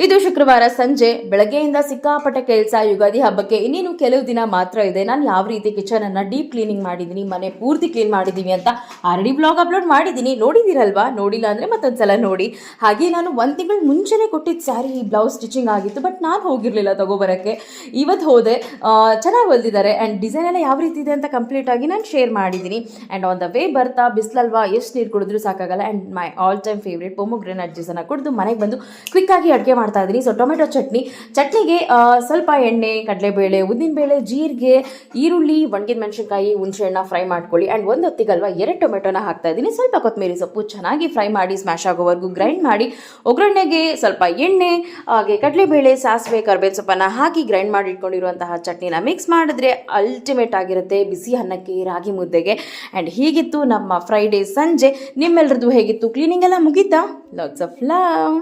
ಇದು ಶುಕ್ರವಾರ ಸಂಜೆ. ಬೆಳಗ್ಗೆಯಿಂದ ಸಿಕ್ಕಾಪಟ್ಟೆ ಕೆಲಸ. ಯುಗಾದಿ ಹಬ್ಬಕ್ಕೆ ಇನ್ನೇನು ಕೆಲವು ದಿನ ಮಾತ್ರ ಇದೆ. ನಾನು ಯಾವ ರೀತಿ ಕಿಚನ್ ಅನ್ನ ಡೀಪ್ ಕ್ಲೀನಿಂಗ್ ಮಾಡಿದ್ದೀನಿ, ಮನೆ ಪೂರ್ತಿ ಕ್ಲೀನ್ ಮಾಡಿದ್ದೀನಿ ಅಂತ ಆಲ್ರೆಡಿ ಬ್ಲಾಗ್ ಅಪ್ಲೋಡ್ ಮಾಡಿದ್ದೀನಿ. ನೋಡಿದಿರಲ್ವಾ? ನೋಡಿಲ್ಲ ಅಂದರೆ ಮತ್ತೊಂದ್ಸಲ ನೋಡಿ. ಹಾಗೆ ನಾನು 1 ತಿಂಗಳು ಮುಂಚೆನೇ ಕೊಟ್ಟಿದ್ದ ಸ್ಯಾರಿ ಬ್ಲೌಸ್ ಸ್ಟಿಚಿಂಗ್ ಆಗಿತ್ತು, ಬಟ್ ನಾನು ಹೋಗಿರಲಿಲ್ಲ ತಗೋಬರೋಕ್ಕೆ. ಇವತ್ತು ಹೋದೆ. ಚೆನ್ನಾಗಿ ಹೊಲ್ದಿದ್ದಾರೆ ಆ್ಯಂಡ್ ಡಿಸೈನ್ ಎಲ್ಲ ಯಾವ ರೀತಿ ಇದೆ ಅಂತ ಕಂಪ್ಲೀಟ್ ಆಗಿ ನಾನು ಶೇರ್ ಮಾಡಿದ್ದೀನಿ. ಆ್ಯಂಡ್ ಆನ್ ದ ವೇ ಬರ್ತಾ ಬಿಸಿಲಲ್ವಾ, ಎಷ್ಟು ನೀರು ಕುಡಿದ್ರೂ ಸಾಕಾಗಲ್ಲ. And my all time favourite pomegranate ಜ್ಯೂಸನ್ನು ಕುಡಿದು ಮನೆಗೆ ಬಂದು ಕ್ವಿಕ್ಕಾಗಿ ಅಡುಗೆ ಮಾಡ್ತಾ ಇದ್ದೀನಿ. ಸೊ ಟೊಮೆಟೊ ಚಟ್ನಿಗೆ ಸ್ವಲ್ಪ ಎಣ್ಣೆ, ಕಡಲೆಬೇಳೆ, ಉದ್ದಿನಬೇಳೆ, ಜೀರಿಗೆ, ಈರುಳ್ಳಿ, ಒಣಗಿದ ಮೆಣಸಿನಕಾಯಿ, ಹುಣಸೆಹಣ್ಣ ಫ್ರೈ ಮಾಡ್ಕೊಳ್ಳಿ. ಆ್ಯಂಡ್ 1 ಹೊತ್ತಿಗಲ್ವಾ 2 ಟೊಮೆಟೊನ ಹಾಕ್ತಾ ಇದ್ದೀನಿ. ಸ್ವಲ್ಪ ಕೊತ್ತಂಬರಿ ಸೊಪ್ಪು ಚೆನ್ನಾಗಿ ಫ್ರೈ ಮಾಡಿ ಸ್ಮ್ಯಾಶ್ ಆಗೋವರೆಗೂ ಗ್ರೈಂಡ್ ಮಾಡಿ, ಒಗ್ಗರಣೆಗೆ ಸ್ವಲ್ಪ ಎಣ್ಣೆ, ಹಾಗೆ ಕಡಲೆಬೇಳೆ, ಸಾಸಿವೆ, ಕರಿಬೇವು ಸೊಪ್ಪನ್ನು ಹಾಕಿ ಗ್ರೈಂಡ್ ಮಾಡಿ ಇಟ್ಕೊಂಡಿರುವಂತಹ ಚಟ್ನಿನ ಮಿಕ್ಸ್ ಮಾಡಿದ್ರೆ ಅಲ್ಟಿಮೇಟ್ ಆಗಿರುತ್ತೆ ಬಿಸಿ ಅನ್ನಕ್ಕೆ, ರಾಗಿ ಮುದ್ದೆಗೆ. ಆ್ಯಂಡ್ ಹೀಗಿತ್ತು ನಮ್ಮ ಫ್ರೈಡೇ ಸಂಜೆ. ನಿಮ್ಮೆಲ್ಲರದ್ದು ಹೇಗಿತ್ತು? ಕ್ಲೀನಿಂಗ್ ಎಲ್ಲ ಮುಗೀತಾ? Lots of love.